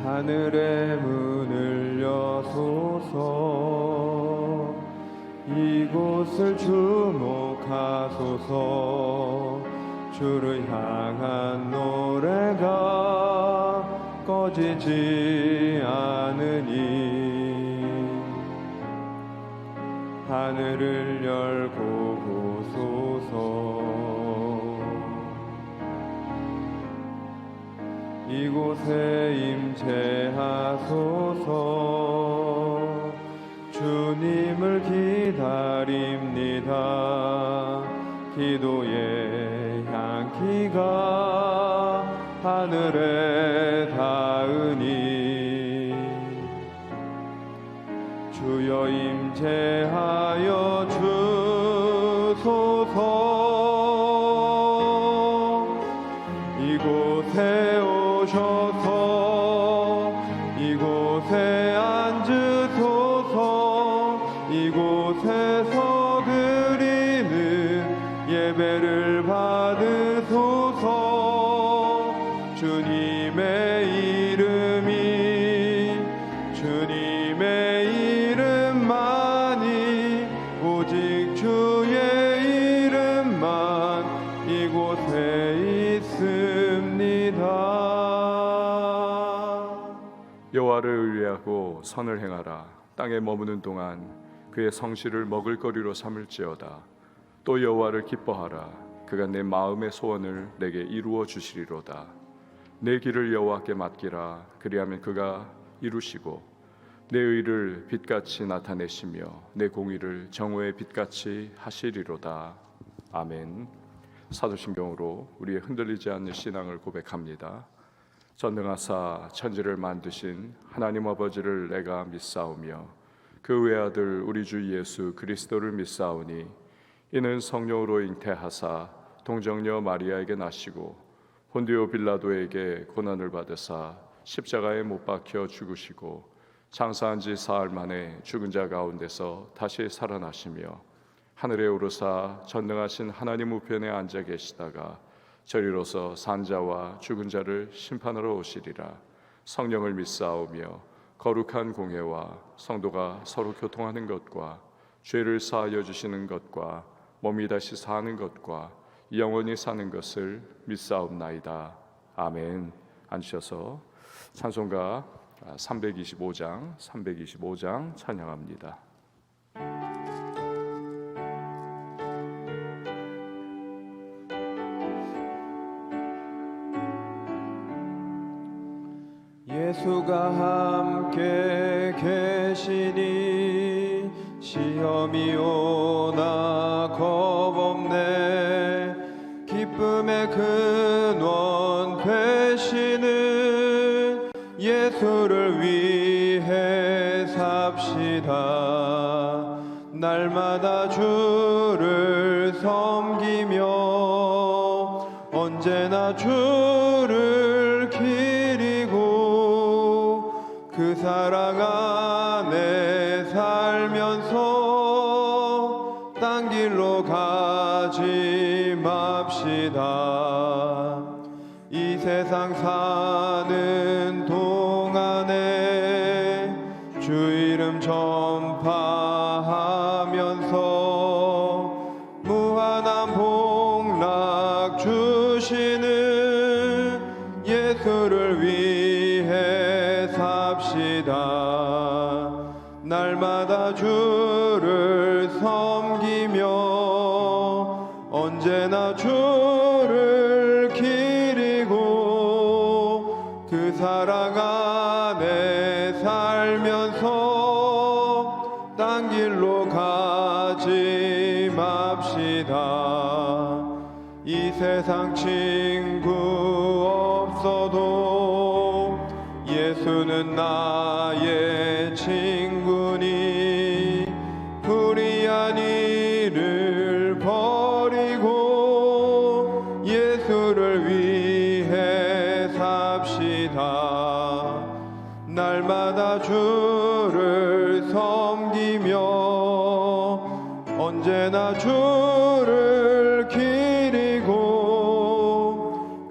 하늘의 문을 여소서. 이곳을 주목하소서. 주를 향한 노래가 꺼지지 않으니 하늘을 열고 보소서. 이곳에 임재하소서. 주님을 기다립니다. 기도의 향기가 하늘에 닿으니 주여 임재하여 주소서. 이곳에 오셔서 이곳에 앉으소서. 이곳에서 드리는 예배를 받으소서. 주님의 이름만이 오직 주의 이름만 이곳에 있습니다. 여호와를 의뢰하고 선을 행하라. 땅에 머무는 동안 그의 성실을 먹을거리로 삼을지어다. 또 여호와를 기뻐하라. 그가 내 마음의 소원을 내게 이루어 주시리로다. 내 길을 여호와께 맡기라. 그리하면 그가 이루시고 내 의를 빛같이 나타내시며 내 공의를 정오의 빛같이 하시리로다. 아멘. 사도신경으로 우리의 흔들리지 않는 신앙을 고백합니다. 전능하사 천지를 만드신 하나님 아버지를 내가 믿사오며 그 외아들 우리 주 예수 그리스도를 믿사오니 이는 성령으로 잉태하사 동정녀 마리아에게 나시고 본디오 빌라도에게 고난을 받으사 십자가에 못 박혀 죽으시고 장사한 지 사흘 만에 죽은 자 가운데서 다시 살아나시며 하늘에 오르사 전능하신 하나님 우편에 앉아 계시다가 저리로서 산자와 죽은 자를 심판하러 오시리라. 성령을 믿사오며 거룩한 공회와 성도가 서로 교통하는 것과 죄를 사하여 주시는 것과 몸이 다시 사는 것과 영원히 사는 것을 믿사옵나이다. 아멘. 앉으셔서 찬송가 325장 찬양합니다. 예수가 함께 계시니 시험이 오나 겁없네. 기쁨의 근원 되시는 예수를 위해 삽시다. 날마다 주를 섬기며 언제나 주를 기리고 그 사랑 안에 살면서 딴 길로 가지 맙시다. 이 세상 사는 동안에 주 이름 전파하면서 무한한 복락 주시는 예수를 위해 삽시다. 날마다 주를 섬기며 언제나 주를 기리고 그 사랑 안에 살면서 딴 길로 가지 맙시다. 이 세상 친구 없어도 예수는 나의 친구니 불의한 일을 버리고 예수를 위해 삽시다. 날마다 주를 섬기며 언제나 주를 기리고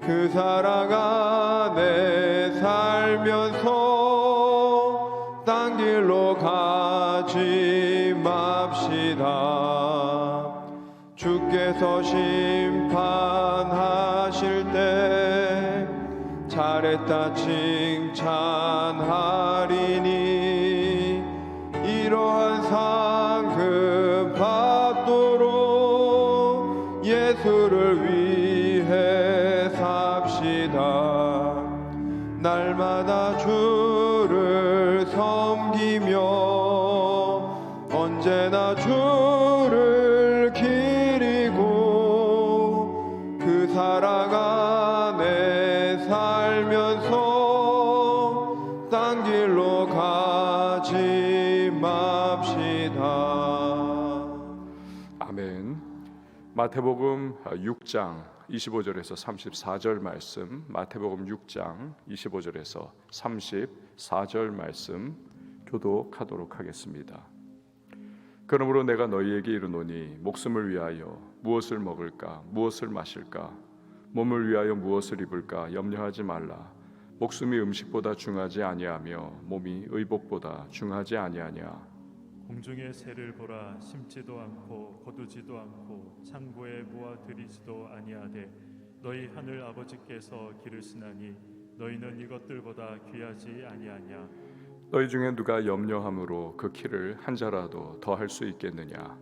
그 사랑 안에 살면서 주께서 심판하실 때 잘했다 칭찬하리니 이러한 상급 받도록 예수를 위해 삽시다. 날마다 주를 섬기며 언제나 주를 기리고 그 사랑 안에 살면서 딴 길로 가지 맙시다. 아멘. 마태복음 6장 25절에서 34절 말씀, 마태복음 6장 25절에서 34절 말씀 교독하도록 하겠습니다. 그러므로 내가 너희에게 이르노니 목숨을 위하여 무엇을 먹을까 무엇을 마실까 몸을 위하여 무엇을 입을까 염려하지 말라. 목숨이 음식보다 중하지 아니하며 몸이 의복보다 중하지 아니하냐. 공중의 새를 보라. 심지도 않고 거두지도 않고 창고에 모아 들이지도 아니하되 너희 하늘 아버지께서 기르시나니 너희는 이것들보다 귀하지 아니하냐. 너희 중에 누가 염려함으로 그 키를 한 자라도 더 할 수 있겠느냐.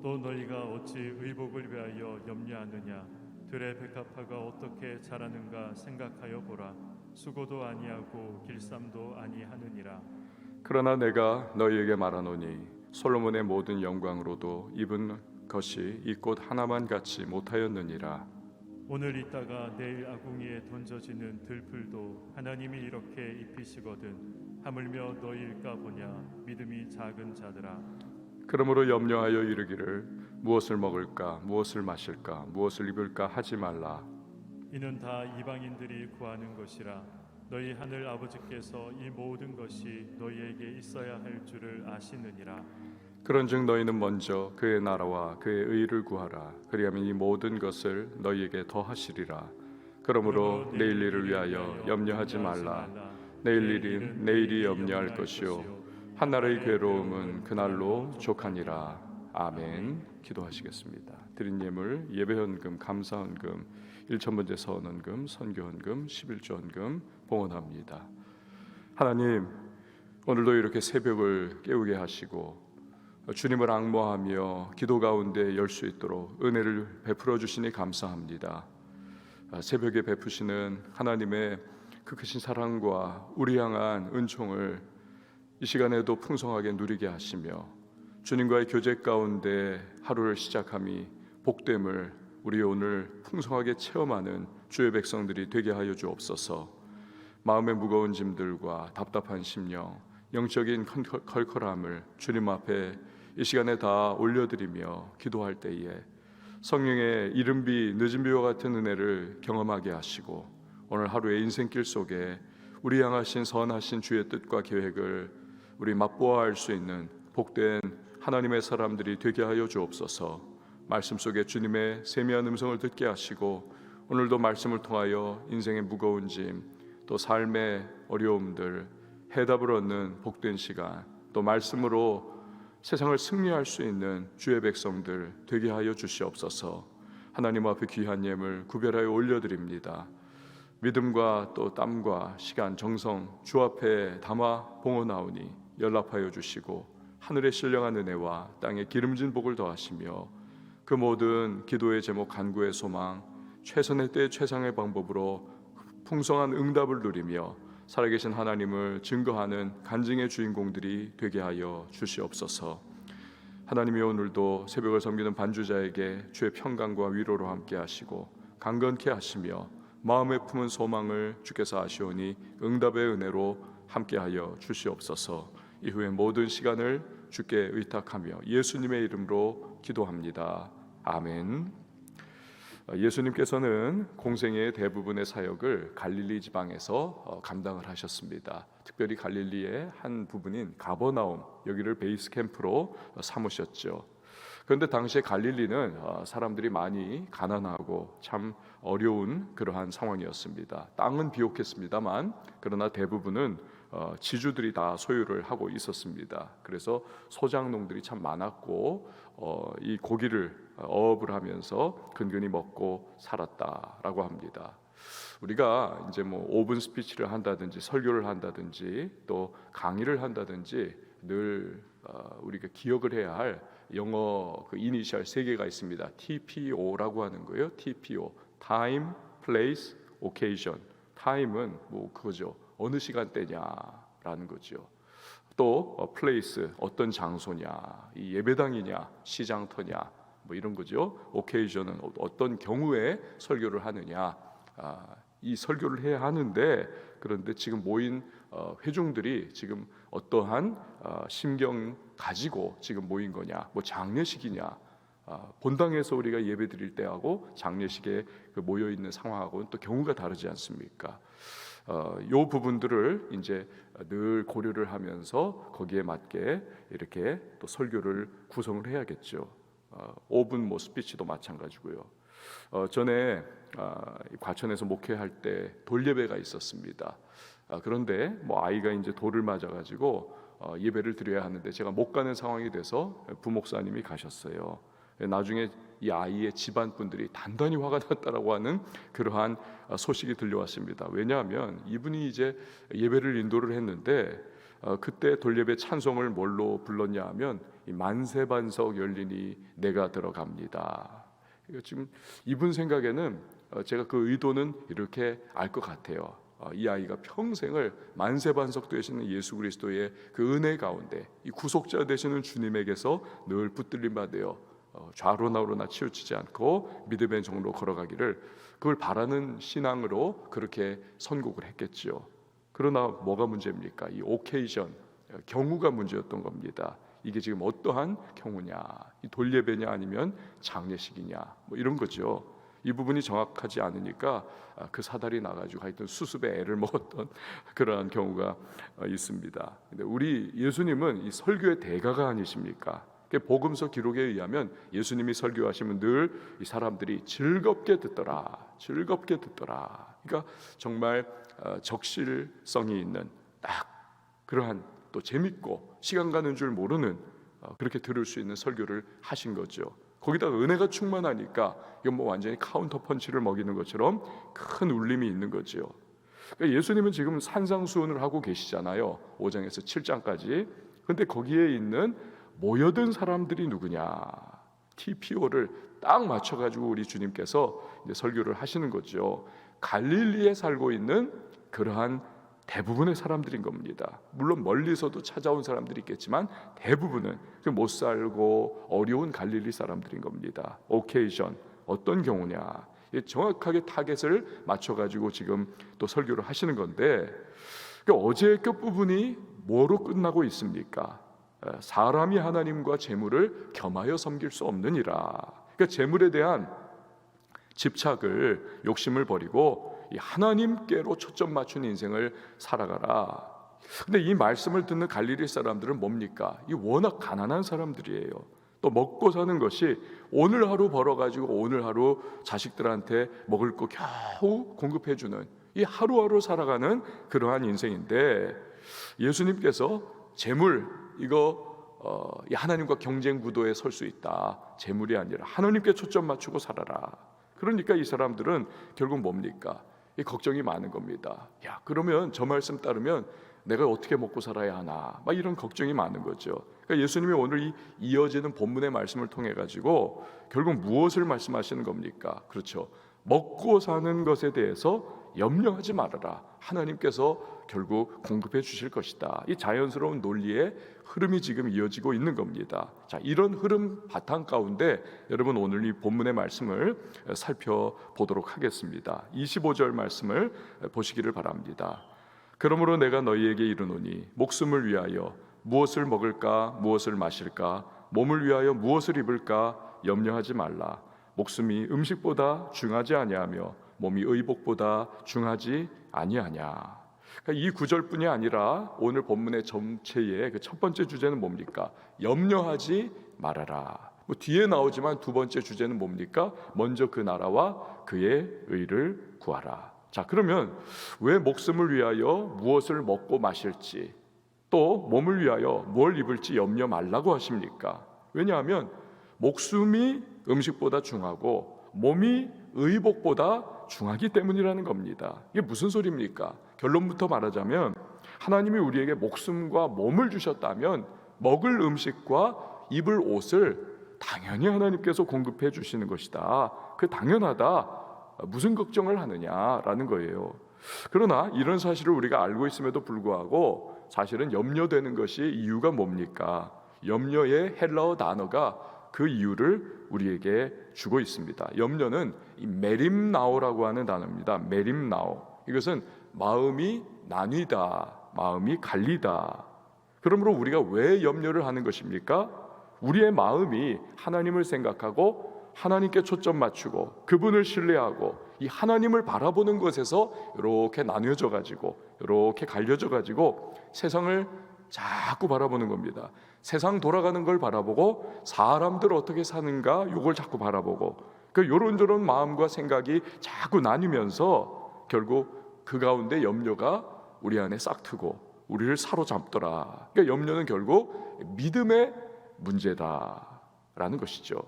또 너희가 어찌 의복을 위하여 염려하느냐. 들의 백합화가 어떻게 자라는가 생각하여 보라. 수고도 아니하고 길쌈도 아니하느니라. 그러나 내가 너희에게 말하노니 솔로몬의 모든 영광으로도 입은 것이 이 꽃 하나만 같이 못하였느니라. 오늘 있다가 내일 아궁이에 던져지는 들풀도 하나님이 이렇게 입히시거든 하물며 너희일까 보냐. 믿음이 작은 자들아. 그러므로 염려하여 이르기를 무엇을 먹을까 무엇을 마실까 무엇을 입을까 하지 말라. 이는 다 이방인들이 구하는 것이라. 너희 하늘 아버지께서 이 모든 것이 너희에게 있어야 할 줄을 아시느니라. 그런즉 너희는 먼저 그의 나라와 그의 의를 구하라. 그리하면 이 모든 것을 너희에게 더하시리라. 그러므로 내일 일을 위하여 염려하지 말라. 내일 일은 내일이 염려할 것이요 한날의 괴로움은 그날로 족하니라. 아멘. 기도하시겠습니다. 드린 예물 예배헌금 감사헌금 1,000번째 서헌헌금 선교헌금 11조헌금 봉헌합니다. 하나님, 오늘도 이렇게 새벽을 깨우게 하시고 주님을 앙모하며 기도 가운데 열 수 있도록 은혜를 베풀어 주시니 감사합니다. 새벽에 베푸시는 하나님의 그 크신 사랑과 우리 향한 은총을 이 시간에도 풍성하게 누리게 하시며 주님과의 교제 가운데 하루를 시작함이 복됨을 우리 오늘 풍성하게 체험하는 주의 백성들이 되게 하여 주옵소서. 마음의 무거운 짐들과 답답한 심령, 영적인 컬컬함을 주님 앞에 이 시간에 다 올려드리며 기도할 때에 성령의 이른비 늦은 비와 같은 은혜를 경험하게 하시고 오늘 하루의 인생길 속에 우리 향하신 선하신 주의 뜻과 계획을 우리 맛보아할 수 있는 복된 하나님의 사람들이 되게 하여 주옵소서. 말씀 속에 주님의 세미한 음성을 듣게 하시고 오늘도 말씀을 통하여 인생의 무거운 짐, 또 삶의 어려움들 해답을 얻는 복된 시간, 또 말씀으로 세상을 승리할 수 있는 주의 백성들 되게 하여 주시옵소서. 하나님 앞에 귀한 예물 구별하여 올려드립니다. 믿음과 또 땀과 시간, 정성 주 앞에 담아 봉헌하오니 연락하여 주시고 하늘의 신령한 은혜와 땅의 기름진 복을 더하시며 그 모든 기도의 제목, 간구의 소망, 최선의 때 최상의 방법으로 풍성한 응답을 누리며 살아계신 하나님을 증거하는 간증의 주인공들이 되게 하여 주시옵소서. 하나님이 오늘도 새벽을 섬기는 반주자에게 주의 평강과 위로로 함께 하시고 강건케 하시며 마음에 품은 소망을 주께서 아시오니 응답의 은혜로 함께 하여 주시옵소서. 이후에 모든 시간을 주께 의탁하며 예수님의 이름으로 기도합니다. 아멘. 예수님께서는 공생의 대부분의 사역을 갈릴리 지방에서 감당을 하셨습니다. 특별히 갈릴리의 한 부분인 가버나움, 여기를 베이스 캠프로 삼으셨죠. 그런데 당시에 갈릴리는 사람들이 많이 가난하고 참 어려운 그러한 상황이었습니다. 땅은 비옥했습니다만 그러나 대부분은 지주들이 다 소유를 하고 있었습니다. 그래서 소작농들이 참 많았고 이 고기를 어업을 하면서 근근히 먹고 살았다라고 합니다. 우리가 이제 뭐 오픈 스피치를 한다든지 설교를 한다든지 또 강의를 한다든지 늘 우리가 기억을 해야 할 영어 그 이니셜 3개가 있습니다. TPO라고 하는 거예요. TPO, Time, Place, Occasion. Time은 뭐 그거죠. 어느 시간대냐라는 거죠. 또 Place, 어떤 장소냐, 이 예배당이냐, 시장터냐, 뭐 이런 거죠. Occasion은 어떤 경우에 설교를 하느냐. 이 설교를 해야 하는데 그런데 지금 모인 회중들이 지금 어떠한 심경 가지고 지금 모인 거냐, 뭐 장례식이냐, 본당에서 우리가 예배드릴 때하고 장례식에 모여 있는 상황하고는 또 경우가 다르지 않습니까? 요 부분들을 이제 늘 고려를 하면서 거기에 맞게 이렇게 또 설교를 구성을 해야겠죠. 5분 뭐 스피치도 마찬가지고요. 전에 과천에서 목회할 때 돌예배가 있었습니다. 그런데 뭐 아이가 이제 돌을 맞아가지고 예배를 드려야 하는데 제가 못 가는 상황이 돼서 부목사님이 가셨어요. 나중에 이 아이의 집안 분들이 단단히 화가 났다라고 하는 그러한 소식이 들려왔습니다. 왜냐하면 이분이 이제 예배를 인도를 했는데 그때 돌예배 찬송을 뭘로 불렀냐 하면 이 만세반석 열리니 내가 들어갑니다. 지금 이분 생각에는 제가 그 의도는 이렇게 알 것 같아요. 이 아이가 평생을 만세반석 되시는 예수 그리스도의 그 은혜 가운데 이 구속자 되시는 주님에게서 늘 붙들림 받아요. 좌로 나우로나 치우치지 않고 믿음의 정로 걸어가기를 그걸 바라는 신앙으로 그렇게 선곡을 했겠지요. 그러나 뭐가 문제입니까? 이 오케이션, 경우가 문제였던 겁니다. 이게 지금 어떠한 경우냐, 이 돌예배냐 아니면 장례식이냐, 뭐 이런 거죠. 이 부분이 정확하지 않으니까 그 사달이 나가지고 하여튼 수습에 애를 먹었던 그러한 경우가 있습니다. 근데 우리 예수님은 이 설교의 대가가 아니십니까? 복음서 기록에 의하면 예수님이 설교하시면 늘 이 사람들이 즐겁게 듣더라, 즐겁게 듣더라. 그러니까 정말 적실성이 있는 딱 그러한 또 재밌고 시간 가는 줄 모르는 그렇게 들을 수 있는 설교를 하신 거죠. 거기다가 은혜가 충만하니까 이건 뭐 완전히 카운터 펀치를 먹이는 것처럼 큰 울림이 있는 거죠. 그러니까 예수님은 지금 산상수훈을 하고 계시잖아요. 5장에서 7장까지. 근데 거기에 있는 모여든 사람들이 누구냐? TPO를 딱 맞춰가지고 우리 주님께서 이제 설교를 하시는 거죠. 갈릴리에 살고 있는 그러한 대부분의 사람들인 겁니다. 물론 멀리서도 찾아온 사람들이 있겠지만 대부분은 못 살고 어려운 갈릴리 사람들인 겁니다. 오케이션, 어떤 경우냐, 정확하게 타겟을 맞춰가지고 지금 또 설교를 하시는 건데 어제의 끝부분이 뭐로 끝나고 있습니까? 사람이 하나님과 재물을 겸하여 섬길 수 없느니라. 그러니까 재물에 대한 집착을, 욕심을 버리고 이 하나님께로 초점 맞춘 인생을 살아가라. 근데 이 말씀을 듣는 갈릴리 사람들은 뭡니까? 이 워낙 가난한 사람들이에요. 또 먹고 사는 것이 오늘 하루 벌어가지고 오늘 하루 자식들한테 먹을 거 겨우 공급해주는 이 하루하루 살아가는 그러한 인생인데 예수님께서 재물 이거 하나님과 경쟁 구도에 설 수 있다. 재물이 아니라 하나님께 초점 맞추고 살아라. 그러니까 이 사람들은 결국 뭡니까? 이 걱정이 많은 겁니다. 야, 그러면 저 말씀 따르면 내가 어떻게 먹고 살아야 하나? 막 이런 걱정이 많은 거죠. 그러니까 예수님이 오늘 이 이어지는 본문의 말씀을 통해 가지고 결국 무엇을 말씀하시는 겁니까? 그렇죠. 먹고 사는 것에 대해서 염려하지 말아라. 하나님께서 결국 공급해 주실 것이다. 이 자연스러운 논리의 흐름이 지금 이어지고 있는 겁니다. 자, 이런 흐름 바탕 가운데 여러분 오늘 이 본문의 말씀을 살펴보도록 하겠습니다. 25절 말씀을 보시기를 바랍니다. 그러므로 내가 너희에게 이르노니 목숨을 위하여 무엇을 먹을까 무엇을 마실까 몸을 위하여 무엇을 입을까 염려하지 말라. 목숨이 음식보다 중하지 아니하며 몸이 의복보다 중하지 아니하냐. 그러니까 이 구절뿐이 아니라 오늘 본문의 전체의 그 첫 번째 주제는 뭡니까? 염려하지 말아라. 뭐 뒤에 나오지만 두 번째 주제는 뭡니까? 먼저 그 나라와 그의 의를 구하라. 자, 그러면 왜 목숨을 위하여 무엇을 먹고 마실지, 또 몸을 위하여 뭘 입을지 염려 말라고 하십니까? 왜냐하면 목숨이 음식보다 중하고 몸이 의복보다 중하기 때문이라는 겁니다. 이게 무슨 소리입니까? 결론부터 말하자면 하나님이 우리에게 목숨과 몸을 주셨다면 먹을 음식과 입을 옷을 당연히 하나님께서 공급해 주시는 것이다. 그 당연하다. 무슨 걱정을 하느냐라는 거예요. 그러나 이런 사실을 우리가 알고 있음에도 불구하고 사실은 염려되는 것이 이유가 뭡니까? 염려의 헬라어 단어가 그 이유를 우리에게 주고 있습니다. 염려는 이 메림나오라고 하는 단어입니다. 메림나오. 이것은 마음이 나뉘다, 마음이 갈리다. 그러므로 우리가 왜 염려를 하는 것입니까? 우리의 마음이 하나님을 생각하고 하나님께 초점 맞추고 그분을 신뢰하고 이 하나님을 바라보는 것에서 이렇게 나뉘어져 가지고 이렇게 갈려져 가지고 세상을 자꾸 바라보는 겁니다. 세상 돌아가는 걸 바라보고 사람들 어떻게 사는가 이걸 자꾸 바라보고 그 요런저런 마음과 생각이 자꾸 나뉘면서 결국 그 가운데 염려가 우리 안에 싹트고 우리를 사로잡더라. 그러니까 염려는 결국 믿음의 문제다라는 것이죠.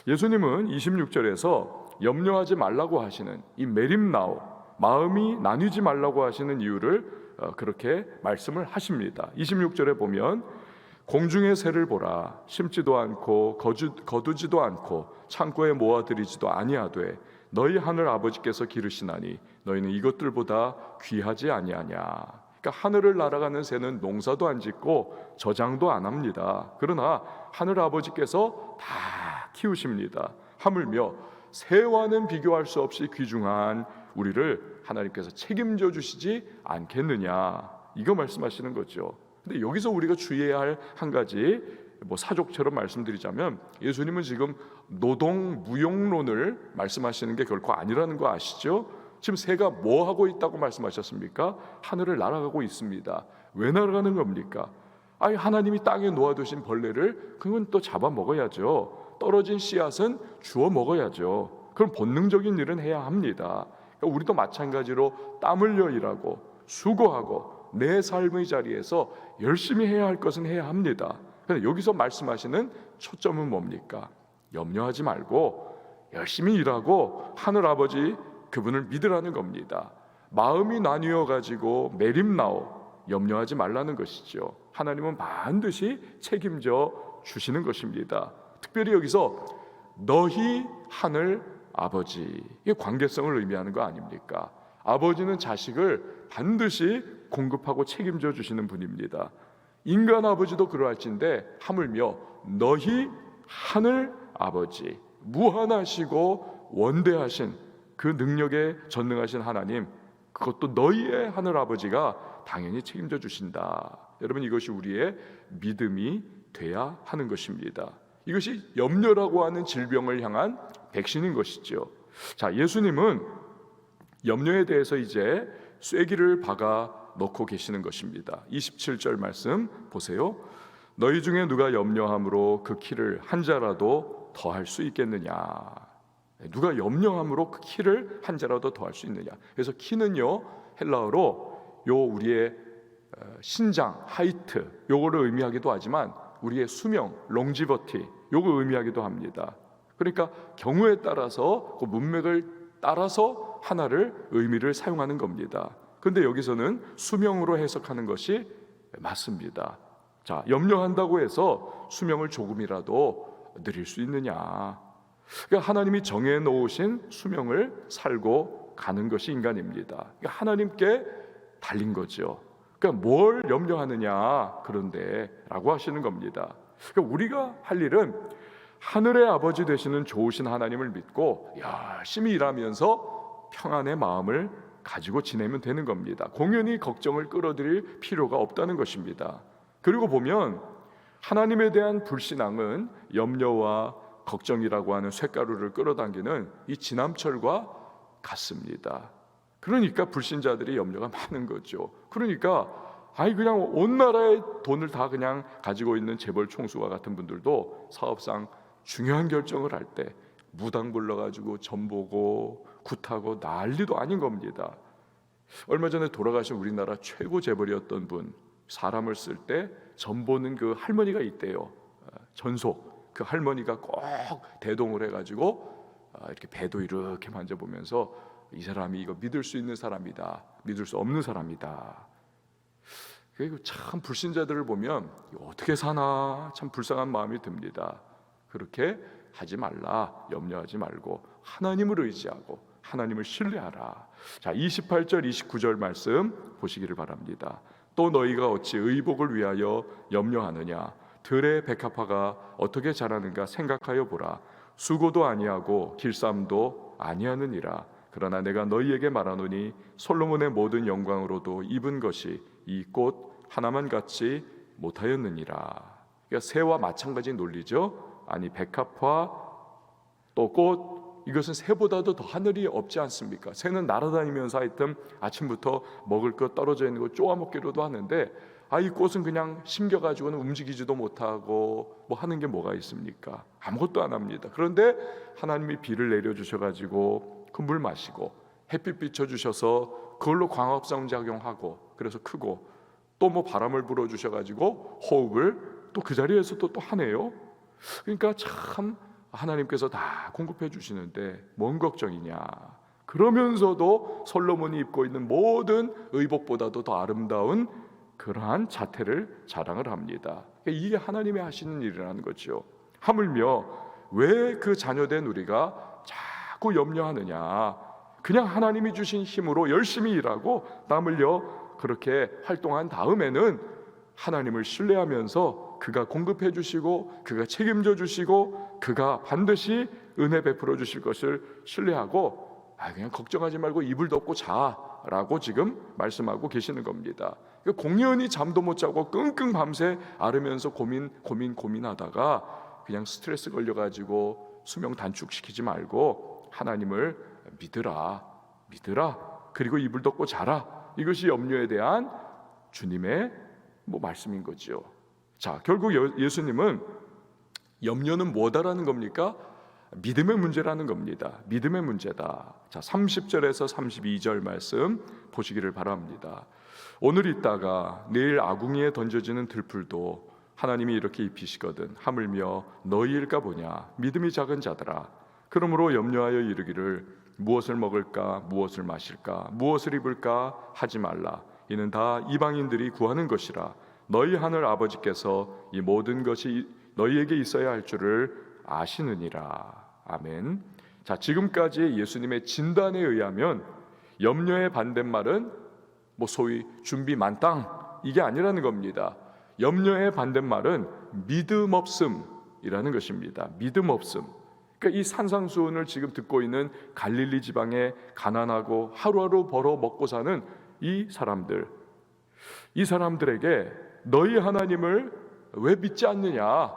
예수님은 26절에서 염려하지 말라고 하시는 이 메림나오, 마음이 나뉘지 말라고 하시는 이유를 그렇게 말씀을 하십니다. 26절에 보면 공중의 새를 보라, 심지도 않고 거두지도 않고 창고에 모아들이지도 아니하되 너희 하늘 아버지께서 기르시나니 너희는 이것들보다 귀하지 아니하냐. 그러니까 하늘을 날아가는 새는 농사도 안 짓고 저장도 안 합니다. 그러나 하늘 아버지께서 다 키우십니다. 하물며 새와는 비교할 수 없이 귀중한 우리를 하나님께서 책임져 주시지 않겠느냐, 이거 말씀하시는 거죠. 근데 여기서 우리가 주의해야 할 한 가지, 사족처럼 말씀드리자면 예수님은 지금 노동 무용론을 말씀하시는 게 결코 아니라는 거 아시죠? 지금 새가 뭐 하고 있다고 말씀하셨습니까? 하늘을 날아가고 있습니다. 왜 날아가는 겁니까? 아니, 하나님이 땅에 놓아두신 벌레를 그건 또 잡아 먹어야죠. 떨어진 씨앗은 주워 먹어야죠. 그럼 본능적인 일은 해야 합니다. 그러니까 우리도 마찬가지로 땀 흘려 일하고 수고하고 내 삶의 자리에서 열심히 해야 할 것은 해야 합니다. 그런데 여기서 말씀하시는 초점은 뭡니까? 염려하지 말고 열심히 일하고 하늘 아버지 그분을 믿으라는 겁니다. 마음이 나뉘어 가지고 메림나오, 염려하지 말라는 것이죠. 하나님은 반드시 책임져 주시는 것입니다. 특별히 여기서 너희 하늘 아버지, 이게 관계성을 의미하는 거 아닙니까? 아버지는 자식을 반드시 공급하고 책임져 주시는 분입니다. 인간 아버지도 그러할진데 하물며 너희 하늘 아버지, 무한하시고 원대하신 그 능력에 전능하신 하나님, 그것도 너희의 하늘 아버지가 당연히 책임져 주신다. 여러분, 이것이 우리의 믿음이 돼야 하는 것입니다. 이것이 염려라고 하는 질병을 향한 백신인 것이죠. 자, 예수님은 염려에 대해서 이제 쐐기를 박아 넣고 계시는 것입니다. 27절 말씀 보세요. 너희 중에 누가 염려함으로 그 키를 한 자라도 더할 수 있겠느냐. 누가 염려함으로 그 키를 한 자라도 더할 수 있느냐. 그래서 키는요, 헬라어로 요 우리의 신장, 하이트, 요거를 의미하기도 하지만 우리의 수명, 롱지버티, 요거 의미하기도 합니다. 그러니까 경우에 따라서 그 문맥을 따라서 하나를 의미를 사용하는 겁니다. 그런데 여기서는 수명으로 해석하는 것이 맞습니다. 자, 염려한다고 해서 수명을 조금이라도 늘릴 수 있느냐? 그러니까 하나님이 정해 놓으신 수명을 살고 가는 것이 인간입니다. 그러니까 하나님께 달린 거죠. 그러니까 뭘 염려하느냐, 그런데라고 하시는 겁니다. 그러니까 우리가 할 일은 하늘의 아버지 되시는 좋으신 하나님을 믿고 열심히 일하면서 평안의 마음을 가지고 지내면 되는 겁니다. 공연히 걱정을 끌어들일 필요가 없다는 것입니다. 그리고 보면 하나님에 대한 불신앙은 염려와 걱정이라고 하는 쇳가루를 끌어당기는 이 지남철과 같습니다. 그러니까 불신자들이 염려가 많은 거죠. 그러니까 그냥 온 나라의 돈을 다 그냥 가지고 있는 재벌 총수와 같은 분들도 사업상 중요한 결정을 할 때 무당 불러가지고 점 보고 굿하고 난리도 아닌 겁니다. 얼마 전에 돌아가신 우리나라 최고 재벌이었던 분, 사람을 쓸 때 전보는 그 할머니가 있대요. 전속. 그 할머니가 꼭 대동을 해가지고 이렇게 배도 이렇게 만져보면서 이 사람이 이거 믿을 수 있는 사람이다, 믿을 수 없는 사람이다. 그리고 참 불신자들을 보면 어떻게 사나 참 불쌍한 마음이 듭니다. 그렇게 하지 말라, 염려하지 말고 하나님을 의지하고 하나님을 신뢰하라. 자, 28절 29절 말씀 보시기를 바랍니다. 또 너희가 어찌 의복을 위하여 염려하느냐? 들의 백합화가 어떻게 자라는가 생각하여 보라. 수고도 아니하고 길쌈도 아니하느니라. 그러나 내가 너희에게 말하노니 솔로몬의 모든 영광으로도 입은 것이 이 꽃 하나만 같지 못하였느니라. 그러니까 새와 마찬가지 논리죠. 아니 백합화 또 꽃, 이것은 새보다도 더 하늘이 없지 않습니까? 새는 날아다니면서 하여튼 아침부터 먹을 것 떨어져 있는 거 쪼아먹기로도 하는데 이 꽃은 그냥 심겨가지고는 움직이지도 못하고 뭐 하는 게 뭐가 있습니까? 아무것도 안 합니다. 그런데 하나님이 비를 내려주셔가지고 그 물 마시고 햇빛 비춰주셔서 그걸로 광합성 작용하고 그래서 크고 또 뭐 바람을 불어주셔가지고 호흡을 또 그 자리에서 또 하네요. 그러니까 참 하나님께서 다 공급해 주시는데 뭔 걱정이냐. 그러면서도 솔로몬이 입고 있는 모든 의복보다도 더 아름다운 그러한 자태를 자랑을 합니다. 이게 하나님이 하시는 일이라는 거죠. 하물며 왜 그 자녀된 우리가 자꾸 염려하느냐. 그냥 하나님이 주신 힘으로 열심히 일하고 땀 흘려 그렇게 활동한 다음에는 하나님을 신뢰하면서 그가 공급해 주시고 그가 책임져 주시고 그가 반드시 은혜 베풀어 주실 것을 신뢰하고 그냥 걱정하지 말고 이불 덮고 자라고 지금 말씀하고 계시는 겁니다. 공연히 잠도 못 자고 끙끙 밤새 앓으면서 고민하다가 그냥 스트레스 걸려가지고 수명 단축시키지 말고 하나님을 믿으라 그리고 이불 덮고 자라. 이것이 염려에 대한 주님의 말씀인 거죠. 자, 결국 예수님은 염려는 뭐다라는 겁니까? 믿음의 문제라는 겁니다. 믿음의 문제다. 자, 30절에서 32절 말씀 보시기를 바랍니다. 오늘 있다가 내일 아궁이에 던져지는 들풀도 하나님이 이렇게 입히시거든 하물며 너희일까 보냐. 믿음이 작은 자들아. 그러므로 염려하여 이르기를 무엇을 먹을까 무엇을 마실까 무엇을 입을까 하지 말라. 이는 다 이방인들이 구하는 것이라. 너희 하늘 아버지께서 이 모든 것이 너희에게 있어야 할 줄을 아시느니라. 아멘. 자, 지금까지 예수님의 진단에 의하면 염려의 반대말은 소위 준비 만땅 이게 아니라는 겁니다. 염려의 반대말은 믿음 없음이라는 것입니다. 믿음 없음. 그러니까 이 산상수훈을 지금 듣고 있는 갈릴리 지방에 가난하고 하루하루 벌어 먹고 사는 이 사람들에게 너희 하나님을 왜 믿지 않느냐?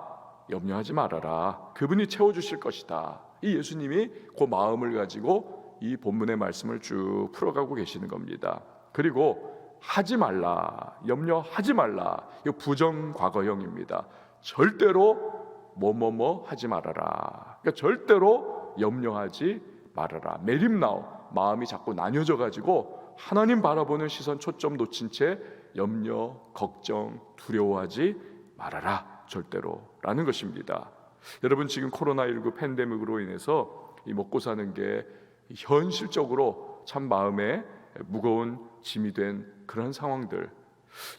염려하지 말아라. 그분이 채워주실 것이다. 이 예수님이 그 마음을 가지고 이 본문의 말씀을 쭉 풀어가고 계시는 겁니다. 그리고 하지 말라, 염려하지 말라. 이거 부정 과거형입니다. 절대로 뭐뭐뭐 하지 말아라. 그러니까 절대로 염려하지 말아라. 메림나오, 마음이 자꾸 나뉘어져 가지고 하나님 바라보는 시선 초점 놓친 채 염려, 걱정, 두려워하지 말아라. 절대로라는 것입니다. 여러분, 지금 코로나19 팬데믹으로 인해서 이 먹고 사는 게 현실적으로 참 마음에 무거운 짐이 된 그런 상황들,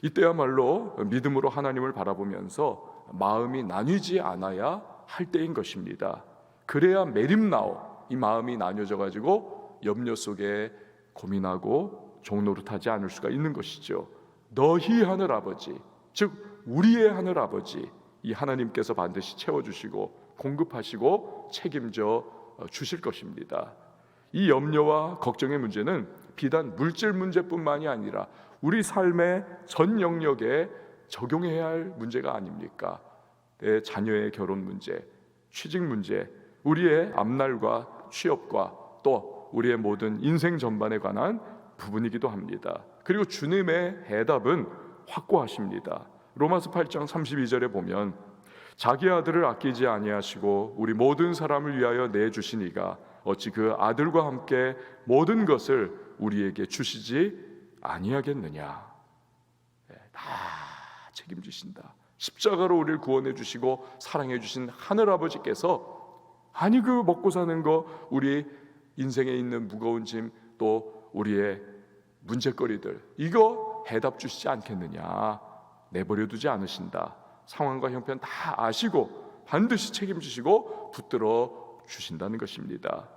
이때야말로 믿음으로 하나님을 바라보면서 마음이 나뉘지 않아야 할 때인 것입니다. 그래야 메림나오, 이 마음이 나뉘어져 가지고 염려 속에 고민하고 종노릇하지 않을 수가 있는 것이죠. 너희 하늘 아버지, 즉 우리의 하늘 아버지, 이 하나님께서 반드시 채워주시고 공급하시고 책임져 주실 것입니다. 이 염려와 걱정의 문제는 비단 물질 문제뿐만이 아니라 우리 삶의 전 영역에 적용해야 할 문제가 아닙니까? 내 자녀의 결혼 문제, 취직 문제, 우리의 앞날과 취업과 또 우리의 모든 인생 전반에 관한 부분이기도 합니다. 그리고 주님의 해답은 확고하십니다. 로마서 8장 32절에 보면 자기 아들을 아끼지 아니하시고 우리 모든 사람을 위하여 내주신 이가 어찌 그 아들과 함께 모든 것을 우리에게 주시지 아니하겠느냐. 다 책임지신다. 십자가로 우리를 구원해 주시고 사랑해 주신 하늘아버지께서 아니 그 먹고 사는 거, 우리 인생에 있는 무거운 짐, 또 우리의 문제거리들, 이거 해답 주시지 않겠느냐. 내버려 두지 않으신다. 상황과 형편 다 아시고 반드시 책임지시고 붙들어 주신다는 것입니다.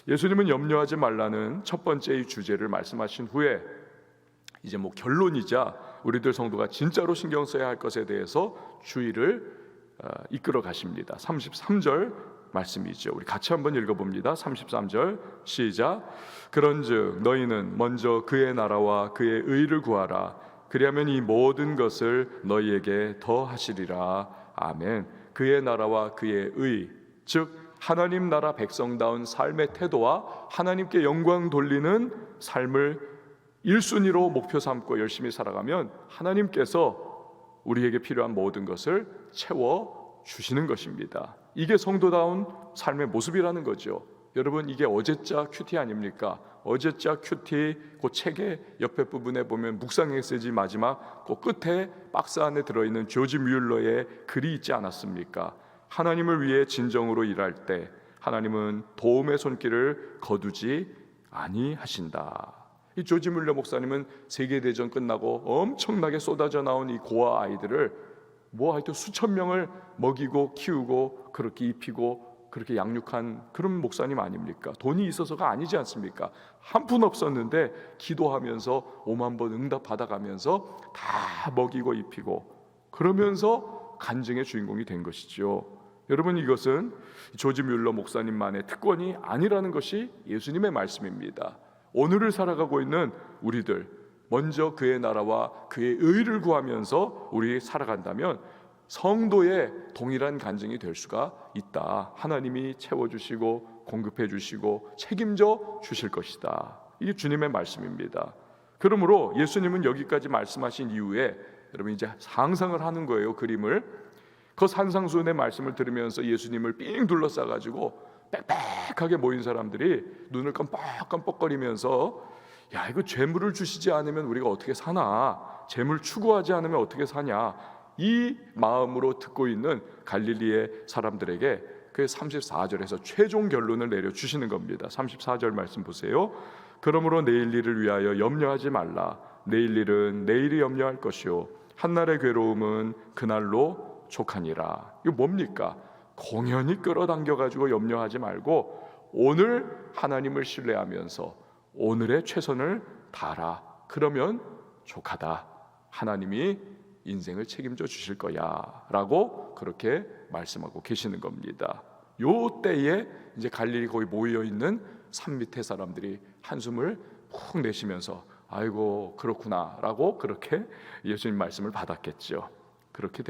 예수님은 염려하지 말라는 첫 번째의 주제를 말씀하신 후에 이제 결론이자 우리들 성도가 진짜로 신경 써야 할 것에 대해서 주의를 이끌어 가십니다. 33절 말씀이죠. 우리 같이 한번 읽어봅니다. 33절 시작. 그런즉 너희는 먼저 그의 나라와 그의 의를 구하라. 그리하면 이 모든 것을 너희에게 더하시리라. 아멘. 그의 나라와 그의 의, 즉 하나님 나라 백성다운 삶의 태도와 하나님께 영광 돌리는 삶을 1순위로 목표 삼고 열심히 살아가면 하나님께서 우리에게 필요한 모든 것을 채워 주시는 것입니다. 이게 성도다운 삶의 모습이라는 거죠. 여러분, 이게 어제자 큐티 아닙니까? 어제자 큐티 그 책의 옆에 부분에 보면 묵상 메시지 마지막 그 끝에 박스 안에 들어있는 조지 뮬러의 글이 있지 않았습니까? 하나님을 위해 진정으로 일할 때 하나님은 도움의 손길을 거두지 아니하신다. 이 조지 뮬러 목사님은 세계대전 끝나고 엄청나게 쏟아져 나온 이 고아 아이들을 하여튼 수천 명을 먹이고 키우고 그렇게 입히고 그렇게 양육한 그런 목사님 아닙니까? 돈이 있어서가 아니지 않습니까? 한 푼 없었는데 기도하면서 5만 번 응답 받아가면서 다 먹이고 입히고 그러면서 간증의 주인공이 된 것이죠. 여러분, 이것은 조지 뮬러 목사님만의 특권이 아니라는 것이 예수님의 말씀입니다. 오늘을 살아가고 있는 우리들, 먼저 그의 나라와 그의 의를 구하면서 우리 살아간다면 성도의 동일한 간증이 될 수가 있다. 하나님이 채워주시고 공급해주시고 책임져 주실 것이다. 이게 주님의 말씀입니다. 그러므로 예수님은 여기까지 말씀하신 이후에 여러분 이제 상상을 하는 거예요. 그림을. 그 산상수훈의 말씀을 들으면서 예수님을 삥 둘러싸가지고 빽빽하게 모인 사람들이 눈을 깜빡깜빡거리면서 야, 이거 재물을 주시지 않으면 우리가 어떻게 사나? 재물 추구하지 않으면 어떻게 사냐? 이 마음으로 듣고 있는 갈릴리의 사람들에게 그 34절에서 최종 결론을 내려주시는 겁니다. 34절 말씀 보세요. 그러므로 내일 일을 위하여 염려하지 말라. 내일 일은 내일이 염려할 것이요 한날의 괴로움은 그날로 족하니라. 이거 뭡니까? 공연히 끌어당겨가지고 염려하지 말고 오늘 하나님을 신뢰하면서 오늘의 최선을 다하라. 그러면 족하다. 하나님이 인생을 책임져 주실 거야 라고 그렇게 말씀하고 계시는 겁니다. 요 때에 이제 갈릴리 거기 모여있는 산 밑에 사람들이 한숨을 푹 내쉬면서 아이고 그렇구나 라고 그렇게 예수님 말씀을 받았겠죠. 그렇게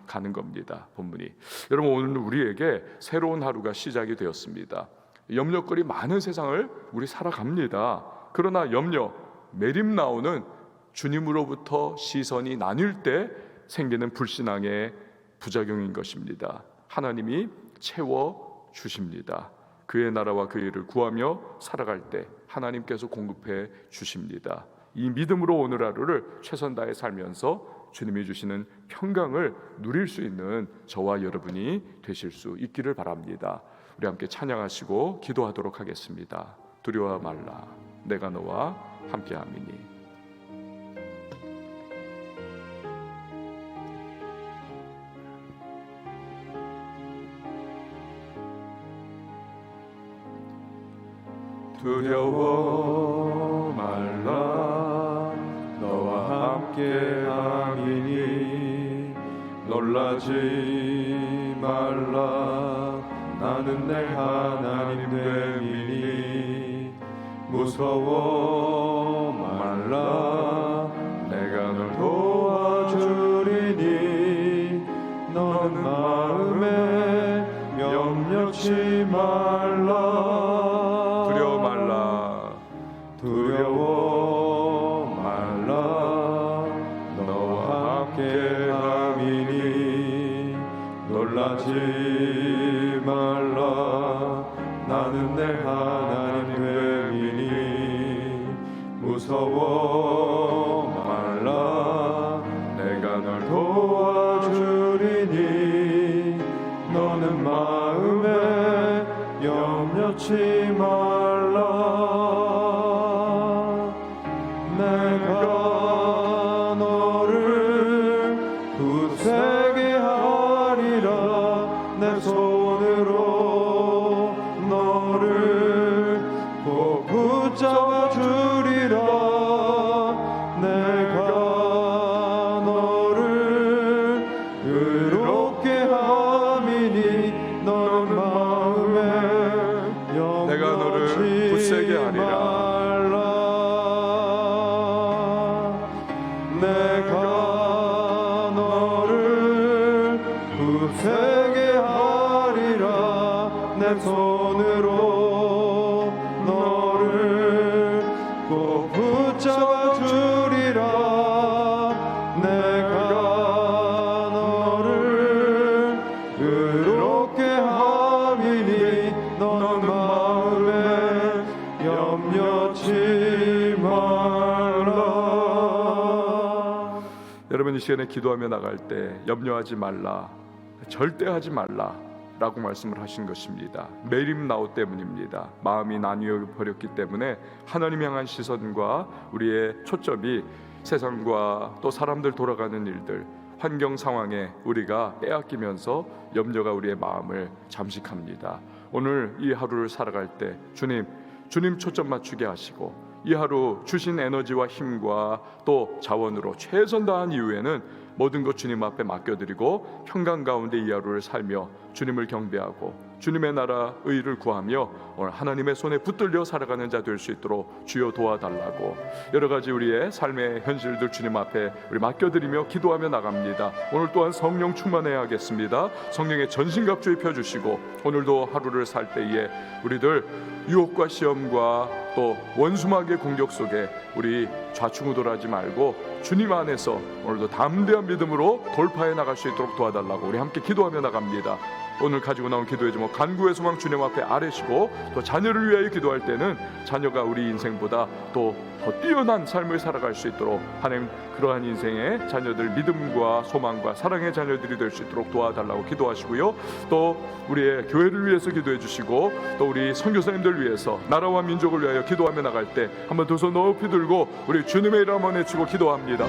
가는 겁니다. 본문이. 여러분, 오늘 우리에게 새로운 하루가 시작이 되었습니다. 염려거리 많은 세상을 우리 살아갑니다. 그러나 염려, 매림 나오는 주님으로부터 시선이 나뉠 때 생기는 불신앙의 부작용인 것입니다. 하나님이 채워 주십니다. 그의 나라와 그의 일을 구하며 살아갈 때 하나님께서 공급해 주십니다. 이 믿음으로 오늘 하루를 최선 다해 살면서 주님이 주시는 평강을 누릴 수 있는 저와 여러분이 되실 수 있기를 바랍니다. 우리 함께 찬양하시고 기도하도록 하겠습니다. 두려워 말라, 내가 너와 함께함이니. 두려워 말라, 너와 함께함이니. 놀라지 말라, 나는 내 하나님 됨이니. 무서워 말라, 내가 널 도와주리니. 너는 마음에 염려치 말라. 두려워 말라, 너와 함께함이니. 놀라지 말라, 나는 내 하나님 됨이니 무서워 말라. 내가 널 도와주리니 너는 마음에 염려치 말라. 내가 너를 굳세게 하리라. 내 손으로 너를 꼭 붙잡아 주리라. 내가 너를 의롭게 함이니 너는 마음에 내가 너를 굳세게 하리라. 내가 너를 굳세게 하리라. 내 손으로 너를 꼭 붙잡아 주리라. 내가 너를 의롭게 함이니 너는 마음에 염려치 말라. 여러분, 이 시간에 기도하며 나갈 때 염려하지 말라, 절대 하지 말라 라고 말씀을 하신 것입니다. 메림나오 때문입니다. 마음이 나뉘어 버렸기 때문에 하나님 향한 시선과 우리의 초점이 세상과 또 사람들 돌아가는 일들, 환경 상황에 우리가 빼앗기면서 염려가 우리의 마음을 잠식합니다. 오늘 이 하루를 살아갈 때 주님 초점 맞추게 하시고 이 하루 주신 에너지와 힘과 또 자원으로 최선 다한 이후에는 모든 것 주님 앞에 맡겨드리고 평강 가운데 이 하루를 살며 주님을 경배하고 주님의 나라 의를 구하며 오늘 하나님의 손에 붙들려 살아가는 자 될 수 있도록 주여 도와달라고 여러 가지 우리의 삶의 현실들 주님 앞에 우리 맡겨드리며 기도하며 나갑니다. 오늘 또한 성령 충만해야 하겠습니다. 성령의 전신갑주 입혀주시고 오늘도 하루를 살 때에 우리들 유혹과 시험과 또 원수마귀의 공격 속에 우리 좌충우돌하지 말고 주님 안에서 오늘도 담대한 믿음으로 돌파해 나갈 수 있도록 도와달라고 우리 함께 기도하며 나갑니다. 오늘 가지고 나온 기도의 제목 간구의 소망 주님 앞에 아뢰시고 또 자녀를 위하여 기도할 때는 자녀가 우리 인생보다 또 더 뛰어난 삶을 살아갈 수 있도록 하나님 그러한 인생의 자녀들 믿음과 소망과 사랑의 자녀들이 될 수 있도록 도와달라고 기도하시고요. 또 우리의 교회를 위해서 기도해 주시고 또 우리 선교사님들 위해서 나라와 민족을 위하여 기도하며 나갈 때 한번 두 손 높이 들고 우리 주님의 이름 한번 외치고 기도합니다.